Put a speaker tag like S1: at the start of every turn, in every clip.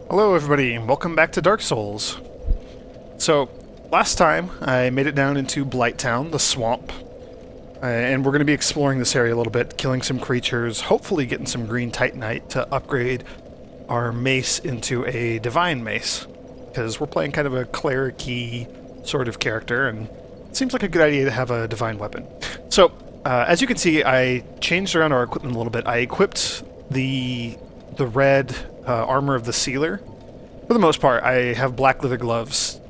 S1: Hello everybody, and welcome back to Dark Souls. So, last time I made it down into Blighttown, the swamp, and we're going to be exploring this area a little bit, killing some creatures, hopefully getting some green titanite to upgrade our mace into a divine mace, because we're playing kind of a cleric-y sort of character, and it seems like a good idea to have a divine weapon. So, as you can see, I changed around our equipment a little bit. I equipped the red armor of the sealer. For the most part, I have black leather gloves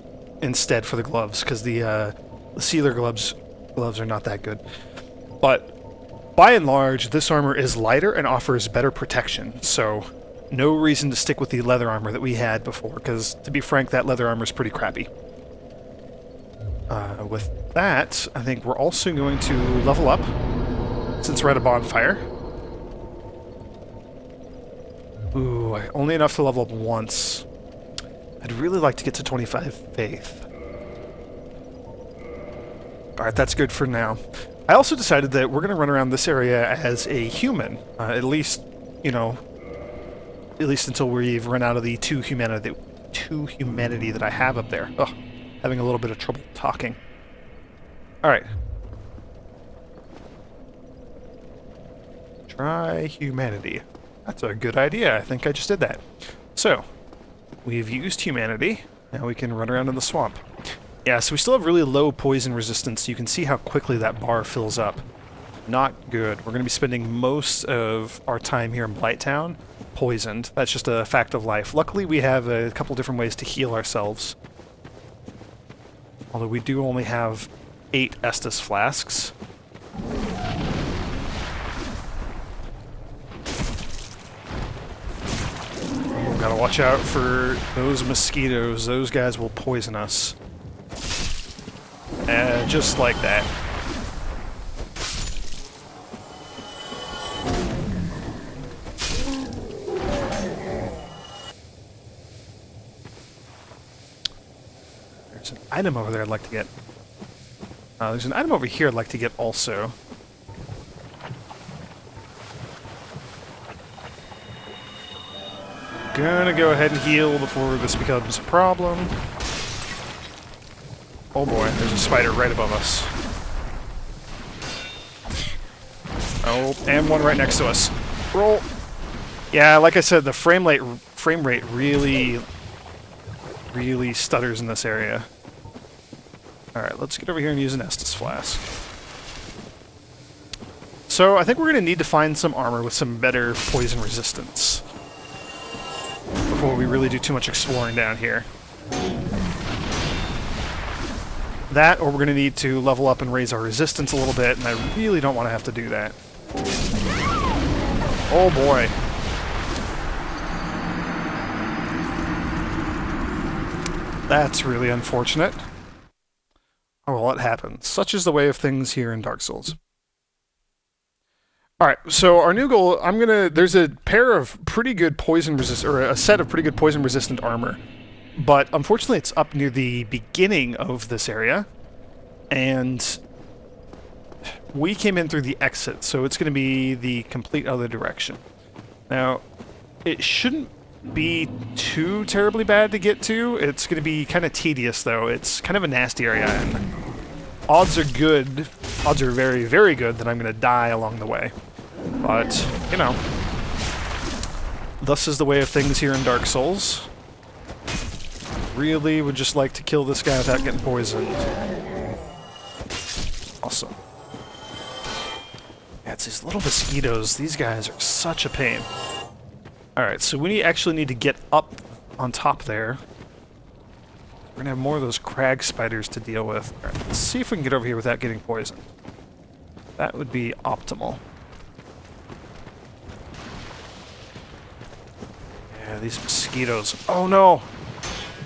S1: instead for the gloves, because the sealer gloves are not that good. But by and large, this armor is lighter and offers better protection, so no reason to stick with the leather armor that we had before, because to be frank, that leather armor is pretty crappy. With that, I think we're also going to level up, since we're at a bonfire. Ooh, only enough to level up once. I'd really like to get to 25 faith. Alright, that's good for now. I also decided that we're going to run around this area as a human. At least, you know, at least until we've run out of the two humanity that I have up there. Ugh, having a little bit of trouble talking. Alright. Try humanity. That's a good idea. I think I just did that. So, we've used humanity. Now we can run around in the swamp. Yeah, so we still have really low poison resistance. You can see how quickly that bar fills up. Not good. We're going to be spending most of our time here in Blighttown poisoned. That's just a fact of life. Luckily, we have a couple different ways to heal ourselves. Although we do only have 8 Estus flasks. Gotta watch out for those mosquitoes. Those guys will poison us. Just like that. There's an item over there I'd like to get. There's an item over here I'd like to get also. Gonna go ahead and heal before this becomes a problem. Oh boy, there's a spider right above us. Oh, and one right next to us. Roll! Yeah, like I said, the frame rate really stutters in this area. Alright, let's get over here and use an Estus flask. So, I think we're gonna need to find some armor with some better poison resistance before we really do too much exploring down here. That, or we're going to need to level up and raise our resistance a little bit, and I really don't want to have to do that. Oh boy. That's really unfortunate. Oh well, it happens. Such is the way of things here in Dark Souls. Alright, so our new goal, there's a pair of pretty good poison or a set of pretty good poison resistant armor. But unfortunately it's up near the beginning of this area. And we came in through the exit, so it's going to be the complete other direction. Now, it shouldn't be too terribly bad to get to. It's going to be kind of tedious though. It's kind of a nasty area, and odds are very, very good that I'm going to die along the way. But, you know, thus is the way of things here in Dark Souls. Really would just like to kill this guy without getting poisoned. Awesome. Yeah, it's these little mosquitoes. These guys are such a pain. Alright, so we actually need to get up on top there. We're gonna have more of those crag spiders to deal with. Alright, let's see if we can get over here without getting poisoned. That would be optimal. Yeah, these mosquitoes. Oh no!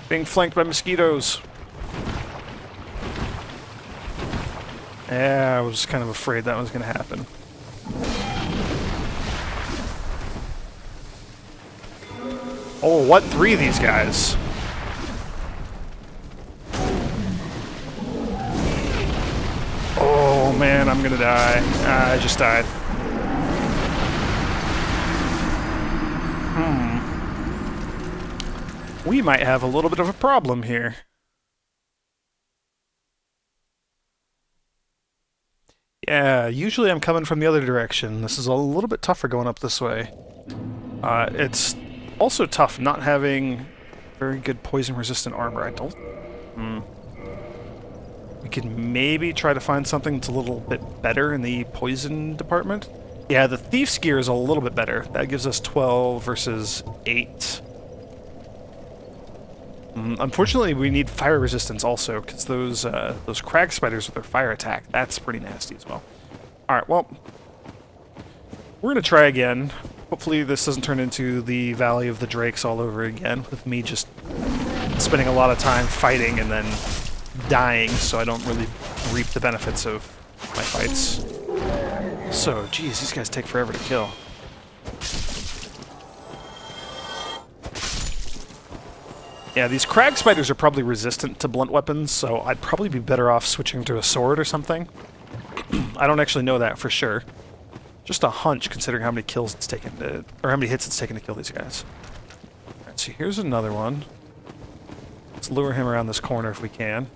S1: Being flanked by mosquitoes. Yeah, I was kind of afraid that was gonna happen. Oh, what? 3 of these guys? Oh man, I'm gonna die. I just died. we might have a little bit of a problem here. Yeah, usually I'm coming from the other direction. This is a little bit tougher going up this way. It's also tough not having very good poison-resistant armor. I don't... We could maybe try to find something that's a little bit better in the poison department. Yeah, the Thief's Gear is a little bit better. That gives us 12 versus 8. Unfortunately, we need fire resistance also, because those crag spiders with their fire attack, that's pretty nasty as well. Alright, well, we're going to try again. Hopefully this doesn't turn into the Valley of the Drakes all over again, with me just spending a lot of time fighting and then dying, so I don't really reap the benefits of my fights. So, geez, these guys take forever to kill. Yeah, these crag spiders are probably resistant to blunt weapons, so I'd probably be better off switching to a sword or something. I don't actually know that for sure. Just a hunch, considering how many kills it's taken to, or how many hits it's taken to kill these guys. Alright, so here's another one. Let's lure him around this corner if we can.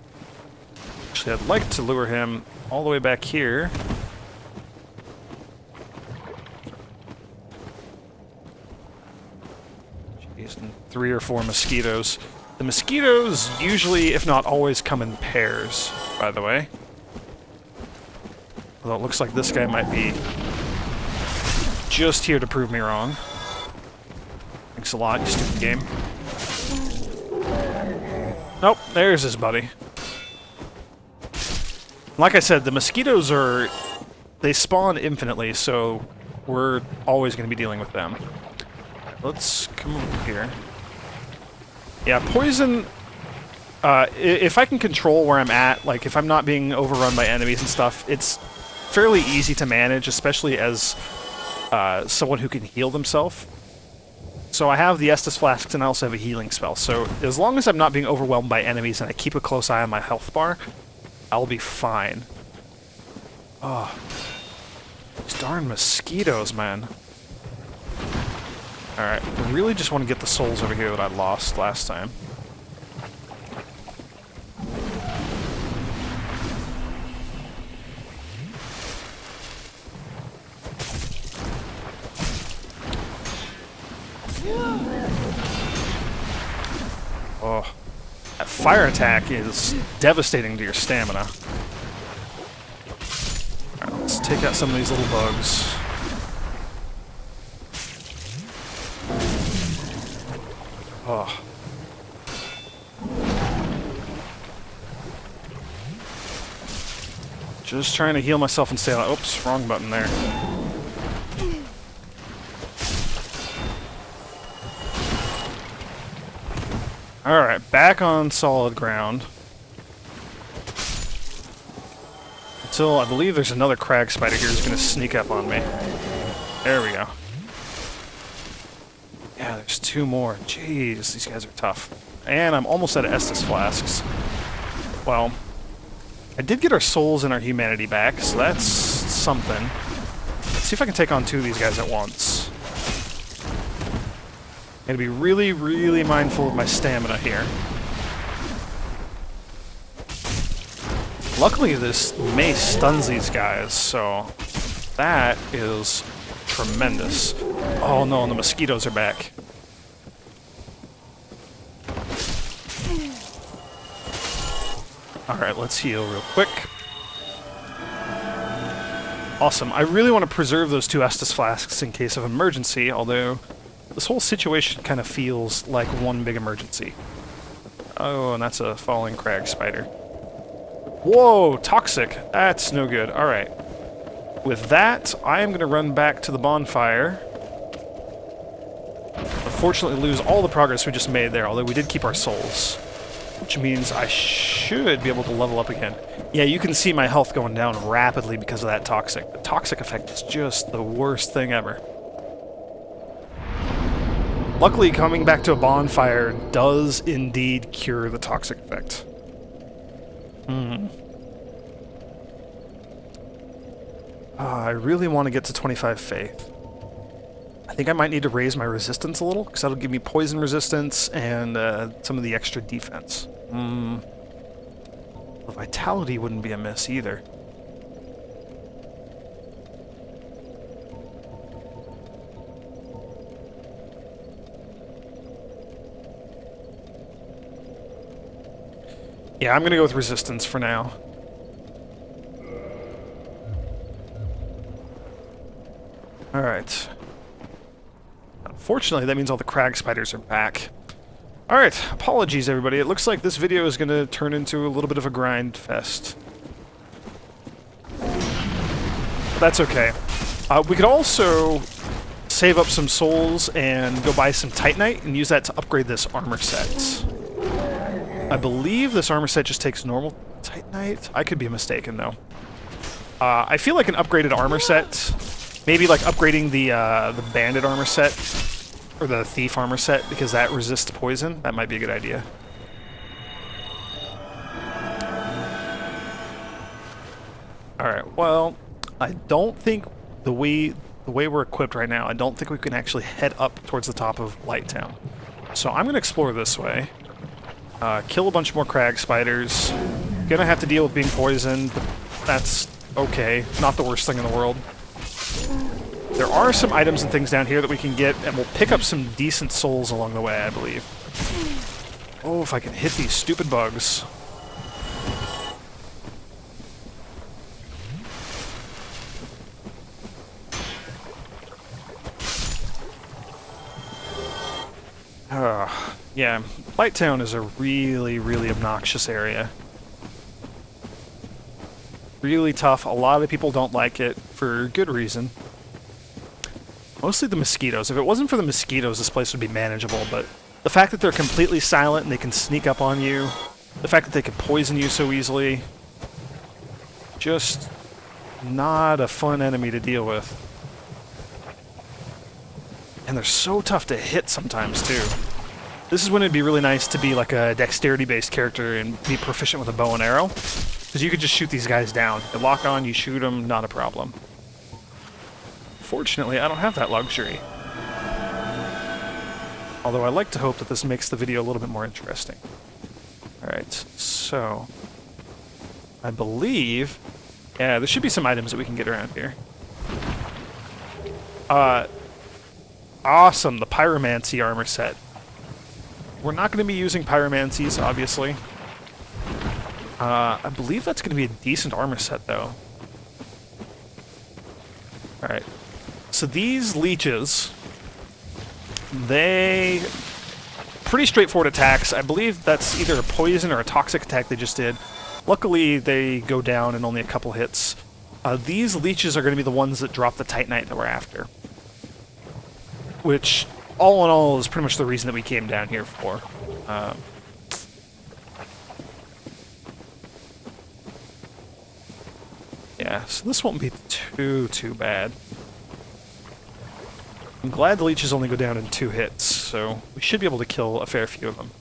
S1: Actually, I'd like to lure him all the way back here. Jeez, and 3 or 4 mosquitoes. The mosquitoes usually, if not always, come in pairs, by the way. Although it looks like this guy might be just here to prove me wrong. Thanks a lot, you stupid game. Nope, there's his buddy. Like I said, the mosquitoes are... they spawn infinitely, so we're always going to be dealing with them. Let's come over here. Yeah, poison... if I can control where I'm at, like if I'm not being overrun by enemies and stuff, it's fairly easy to manage, especially as someone who can heal themselves. So I have the Estus Flasks and I also have a healing spell, so as long as I'm not being overwhelmed by enemies and I keep a close eye on my health bar, I'll be fine. Oh, these darn mosquitoes, man. Alright, I really just want to get the souls over here that I lost last time. Oh, that fire attack is devastating to your stamina. Alright, let's take out some of these little bugs. Oh. Just trying to heal myself and stay alive. Oops, wrong button there. Alright, back on solid ground. Until I believe there's another crag spider here who's going to sneak up on me. There we go. Yeah, there's 2 more. Jeez, these guys are tough. And I'm almost out of Estus Flasks. Well, I did get our souls and our humanity back, so that's something. Let's see if I can take on 2 of these guys at once. I'm gonna be really, really mindful of my stamina here. Luckily, this mace stuns these guys, so that is tremendous. Oh no, and the mosquitoes are back. Alright, let's heal real quick. Awesome. I really want to preserve those 2 Estus Flasks in case of emergency, although this whole situation kind of feels like one big emergency. Oh, and that's a falling crag spider. Whoa, toxic. That's no good. Alright. With that, I am going to run back to the bonfire. Unfortunately, lose all the progress we just made there, although we did keep our souls. Which means I should be able to level up again. Yeah, you can see my health going down rapidly because of that toxic. The toxic effect is just the worst thing ever. Luckily, coming back to a bonfire does indeed cure the toxic effect. I really want to get to 25 faith. I think I might need to raise my resistance a little, because that'll give me poison resistance and some of the extra defense. The vitality wouldn't be amiss either. Yeah, I'm gonna go with resistance for now. Alright. Unfortunately, that means all the crag spiders are back. Alright, apologies everybody. It looks like this video is gonna turn into a little bit of a grind fest. But that's okay. We could also save up some souls and go buy some Titanite and use that to upgrade this armor set. I believe this armor set just takes normal Titanite. I could be mistaken, though. I feel like an upgraded armor set, maybe like upgrading the bandit armor set, or the thief armor set, because that resists poison. That might be a good idea. Alright, well, I don't think the way we're equipped right now, I don't think we can actually head up towards the top of Lighttown. So I'm going to explore this way. Kill a bunch more crag spiders. Gonna have to deal with being poisoned, but that's okay. Not the worst thing in the world. There are some items and things down here that we can get, and we'll pick up some decent souls along the way, I believe. Oh, if I can hit these stupid bugs. Yeah, Lighttown is a really, really obnoxious area. Really tough. A lot of people don't like it for good reason. Mostly the mosquitoes. If it wasn't for the mosquitoes, this place would be manageable, but the fact that they're completely silent and they can sneak up on you, the fact that they can poison you so easily, just not a fun enemy to deal with. And they're so tough to hit sometimes, too. This is when it'd be really nice to be like a dexterity-based character and be proficient with a bow and arrow, because you could just shoot these guys down. You lock on, you shoot them, not a problem. Fortunately, I don't have that luxury. Although I like to hope that this makes the video a little bit more interesting. Alright, so... I believe... Yeah, there should be some items that we can get around here. Awesome, the Pyromancy armor set. We're not going to be using Pyromancies, obviously. I believe that's going to be a decent armor set, though. Alright. So these leeches, they... pretty straightforward attacks. I believe that's either a poison or a toxic attack they just did. Luckily, they go down in only a couple hits. These leeches are going to be the ones that drop the Titanite that we're after. Which, all in all, is pretty much the reason that we came down here for. Yeah, so this won't be too bad. I'm glad the leeches only go down in 2 hits, so we should be able to kill a fair few of them.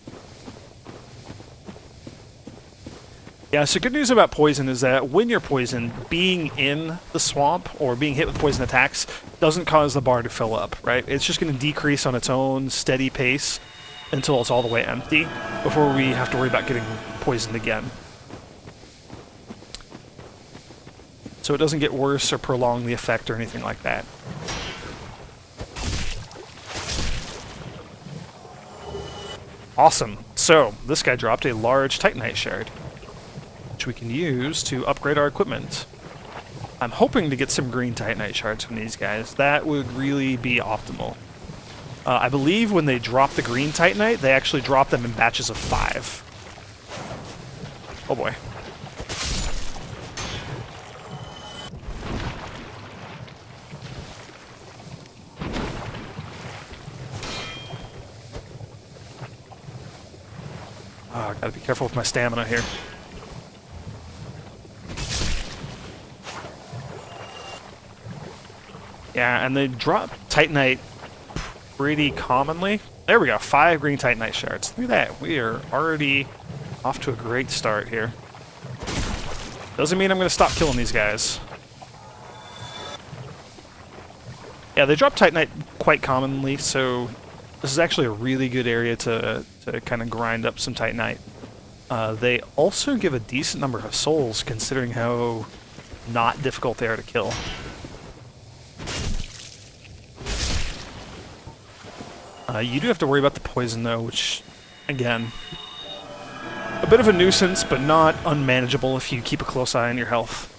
S1: Yeah, so good news about poison is that when you're poisoned, being in the swamp or being hit with poison attacks doesn't cause the bar to fill up, right? It's just going to decrease on its own steady pace until it's all the way empty before we have to worry about getting poisoned again. So it doesn't get worse or prolong the effect or anything like that. Awesome. So, this guy dropped a large Titanite shard, which we can use to upgrade our equipment. I'm hoping to get some green Titanite shards from these guys. That would really be optimal. I believe when they drop the green Titanite, they actually drop them in batches of 5. Oh boy. Oh, I gotta be careful with my stamina here. Yeah, and they drop Titanite pretty commonly. There we go, 5 green Titanite shards. Look at that, we are already off to a great start here. Doesn't mean I'm going to stop killing these guys. Yeah, they drop Titanite quite commonly, so this is actually a really good area to kind of grind up some Titanite. They also give a decent number of souls, considering how not difficult they are to kill. You do have to worry about the poison, though, which, again, a bit of a nuisance, but not unmanageable if you keep a close eye on your health.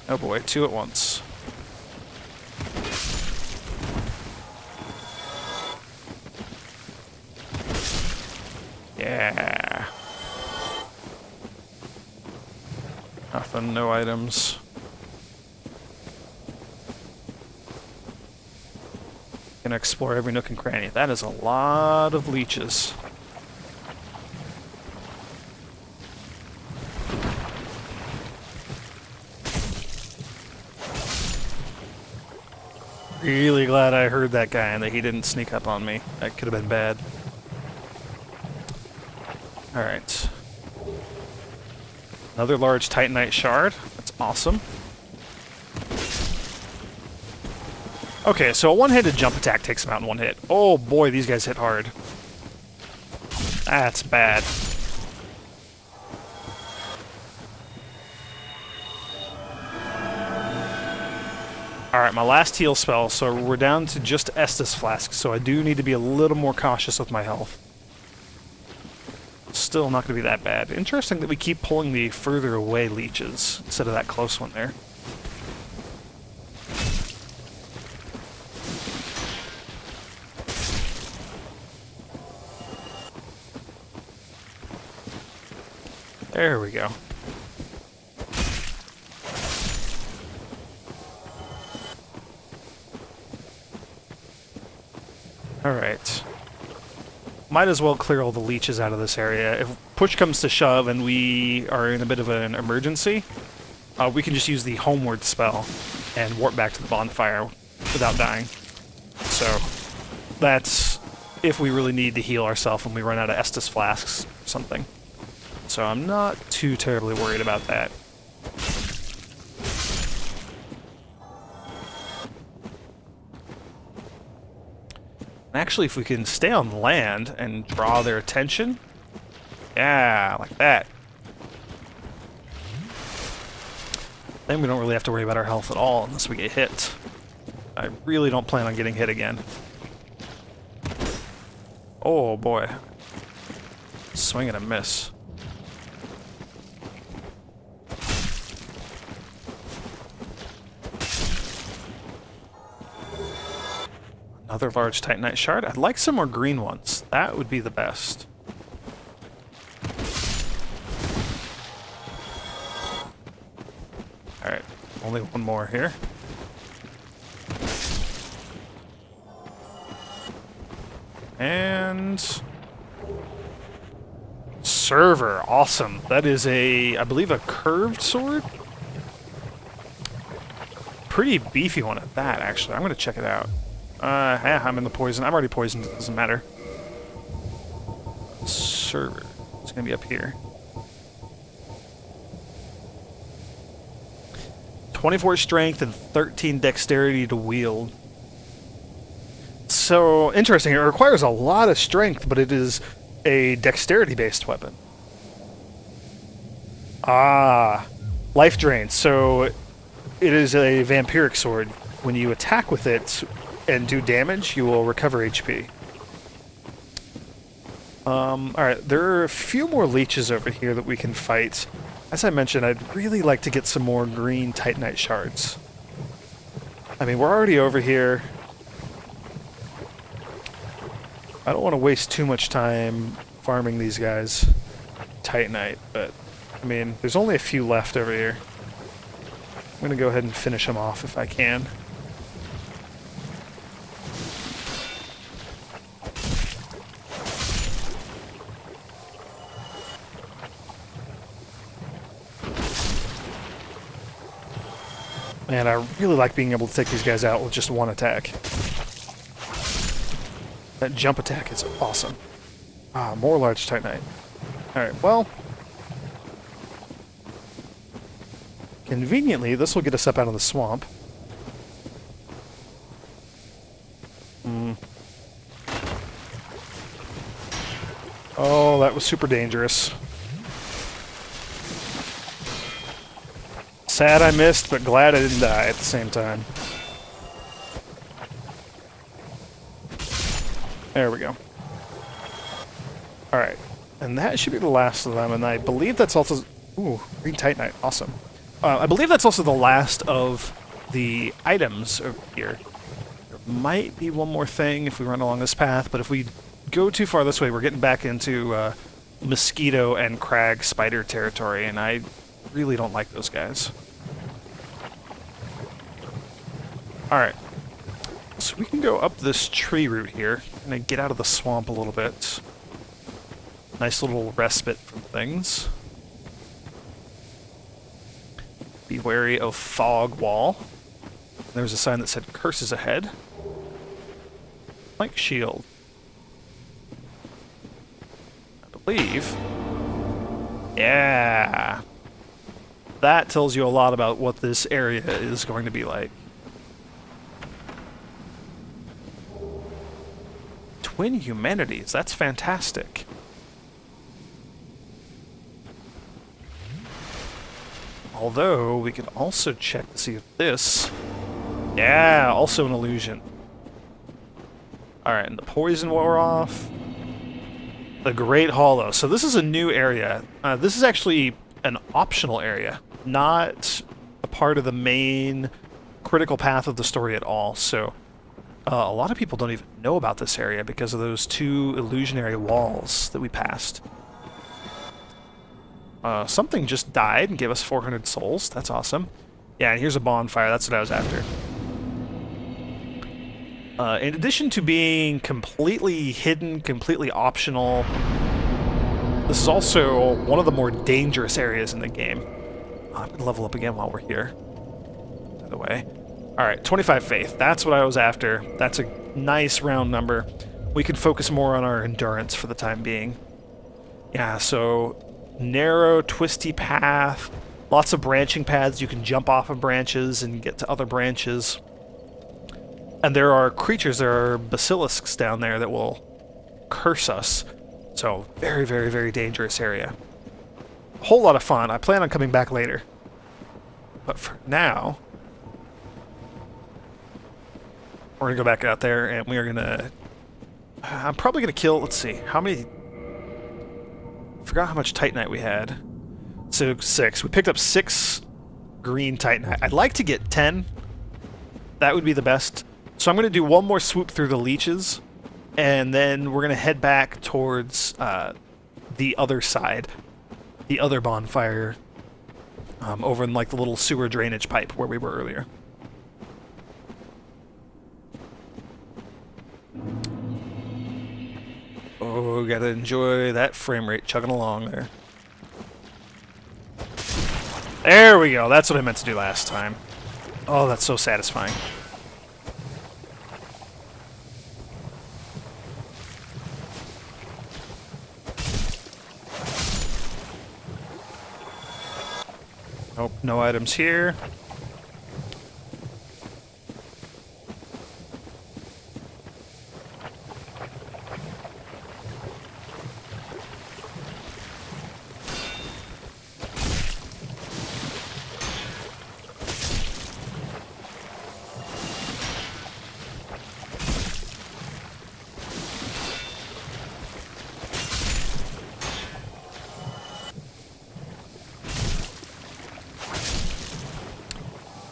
S1: Oh boy, 2 at once. Yeah. Nothing, no items. Gonna explore every nook and cranny. That is a lot of leeches. Really glad I heard that guy and that he didn't sneak up on me. That could have been bad. Alright. Another large Titanite shard. That's awesome. Okay, so a one-handed jump attack takes him out in one hit. Oh boy, these guys hit hard. That's bad. Alright, my last heal spell, so we're down to just Estus Flask, so I do need to be a little more cautious with my health. Still not going to be that bad. Interesting that we keep pulling the further away leeches instead of that close one there. There we go. Alright. Might as well clear all the leeches out of this area. If push comes to shove and we are in a bit of an emergency, we can just use the homeward spell and warp back to the bonfire without dying. So, that's if we really need to heal ourselves when we run out of Estus Flasks or something. So I'm not too terribly worried about that. Actually, if we can stay on land and draw their attention, yeah, like that, then we don't really have to worry about our health at all unless we get hit. I really don't plan on getting hit again. Oh boy. Swing and a miss. Another large Titanite shard. I'd like some more green ones. That would be the best. Alright, only one more here. And... Server, awesome. That is a, I believe, a curved sword? Pretty beefy one at that, actually. I'm going to check it out. Yeah, I'm in the poison. I'm already poisoned. It doesn't matter. Server. It's going to be up here. 24 strength and 13 dexterity to wield. So, interesting. It requires a lot of strength, but it is a dexterity-based weapon. Ah. Life drain. So, it is a vampiric sword. When you attack with it and do damage, you will recover HP. Alright, there are a few more leeches over here that we can fight. As I mentioned, I'd really like to get some more green Titanite shards. I mean, we're already over here. I don't want to waste too much time farming these guys Titanite, but, I mean, there's only a few left over here. I'm going to go ahead and finish them off if I can. Man, I really like being able to take these guys out with just one attack. That jump attack is awesome. Ah, more large Titanite. Alright, well... Conveniently, this will get us up out of the swamp. Oh, that was super dangerous. Sad I missed, but glad I didn't die at the same time. There we go. Alright. And that should be the last of them, and I believe that's also... Ooh, green titanite. Awesome. I believe that's also the last of the items over here. There might be one more thing if we run along this path, but if we go too far this way, we're getting back into mosquito and crag spider territory, and I really don't like those guys. Alright. So we can go up this tree route here and get out of the swamp a little bit. Nice little respite from things. Be wary of fog wall. There's a sign that said curses ahead. Like shield. I believe. Yeah. That tells you a lot about what this area is going to be like. Twin humanities, that's fantastic. Although, we could also check to see if this... Yeah, also an illusion. Alright, and the poison wore off. The Great Hollow. So this is a new area. This is actually an optional area, not a part of the main critical path of the story at all. So a lot of people don't even know about this area because of those two illusionary walls that we passed. Something just died and gave us 400 souls. That's awesome. Yeah, and here's a bonfire. That's what I was after. In addition to being completely hidden, completely optional, this is also one of the more dangerous areas in the game. I'm going to level up again while we're here, by the way. Alright, 25 faith. That's what I was after. That's a nice round number. We could focus more on our endurance for the time being. Yeah, so narrow, twisty path. Lots of branching paths. You can jump off of branches and get to other branches. And there are creatures, there are basilisks down there that will curse us. So, very, very, very dangerous area. A whole lot of fun. I plan on coming back later. But for now, we're going to go back out there and we are going to... I'm probably going to kill... Let's see. How many... I forgot how much titanite we had. So, 6. We picked up 6 green titanite. I'd like to get 10. That would be the best. So I'm going to do one more swoop through the leeches, and then we're going to head back towards the other side, the other bonfire, over in like the little sewer drainage pipe where we were earlier. Oh, gotta enjoy that frame rate chugging along there. There we go. That's what I meant to do last time. Oh, that's so satisfying. Nope, no items here.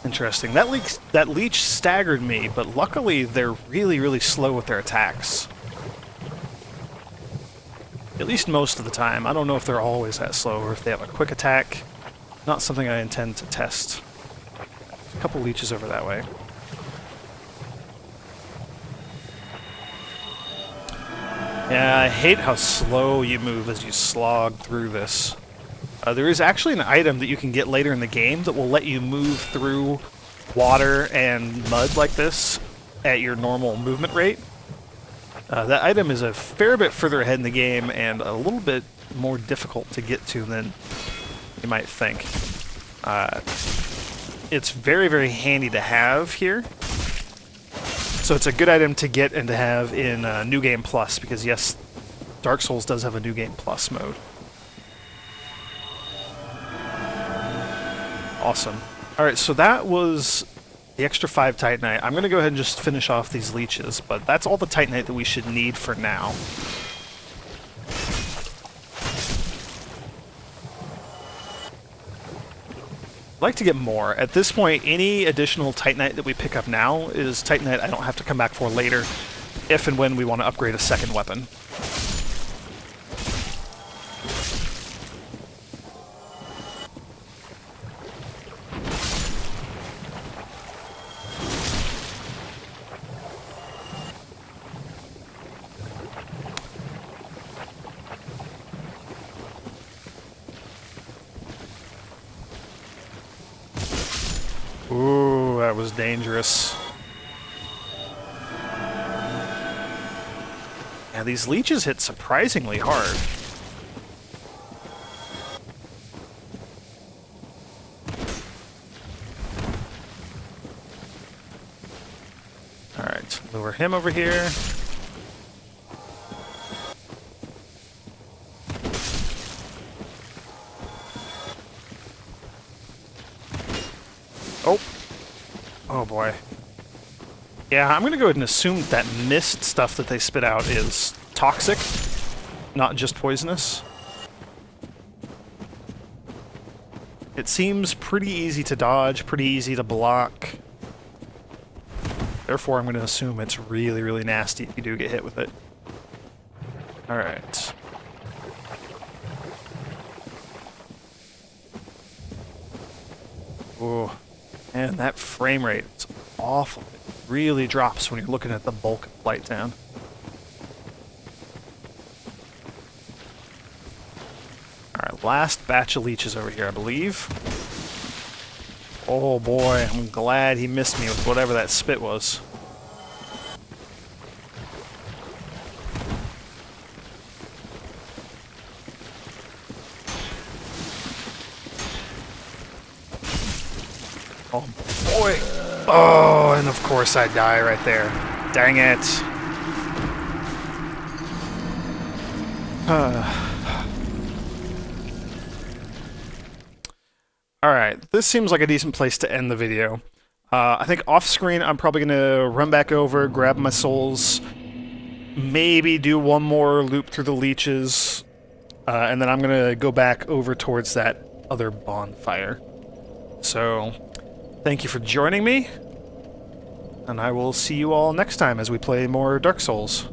S1: Interesting. That leech staggered me, but luckily they're really, really slow with their attacks. At least most of the time. I don't know if they're always that slow or if they have a quick attack. Not something I intend to test. A couple leeches over that way. Yeah, I hate how slow you move as you slog through this. There is actually an item that you can get later in the game that will let you move through water and mud like this at your normal movement rate. That item is a fair bit further ahead in the game and a little bit more difficult to get to than you might think. It's very, very handy to have here. So it's a good item to get and to have in New Game Plus, because yes, Dark Souls does have a New Game Plus mode. Awesome. Alright, so that was the extra 5 Titanite. I'm going to go ahead and just finish off these leeches, but that's all the Titanite that we should need for now. I'd like to get more. At this point, any additional Titanite that we pick up now is Titanite I don't have to come back for later, if and when we want to upgrade a second weapon. Ooh, that was dangerous. Yeah, these leeches hit surprisingly hard. Alright, lure him over here. Oh. Oh boy. Yeah, I'm gonna go ahead and assume that mist stuff that they spit out is toxic, not just poisonous. It seems pretty easy to dodge, pretty easy to block. Therefore, I'm gonna assume it's really, really nasty if you do get hit with it. Alright. Ooh. Man, that frame rate is awful. It really drops when you're looking at the bulk of Blighttown. Alright, last batch of leeches over here, I believe. Oh boy, I'm glad he missed me with whatever that spit was. Oh boy! Oh, and of course I die right there. Dang it. Alright, this seems like a decent place to end the video. I think off-screen I'm probably going to run back over, grab my souls, maybe do one more loop through the leeches, and then I'm going to go back over towards that other bonfire. So, thank you for joining me, and I will see you all next time as we play more Dark Souls.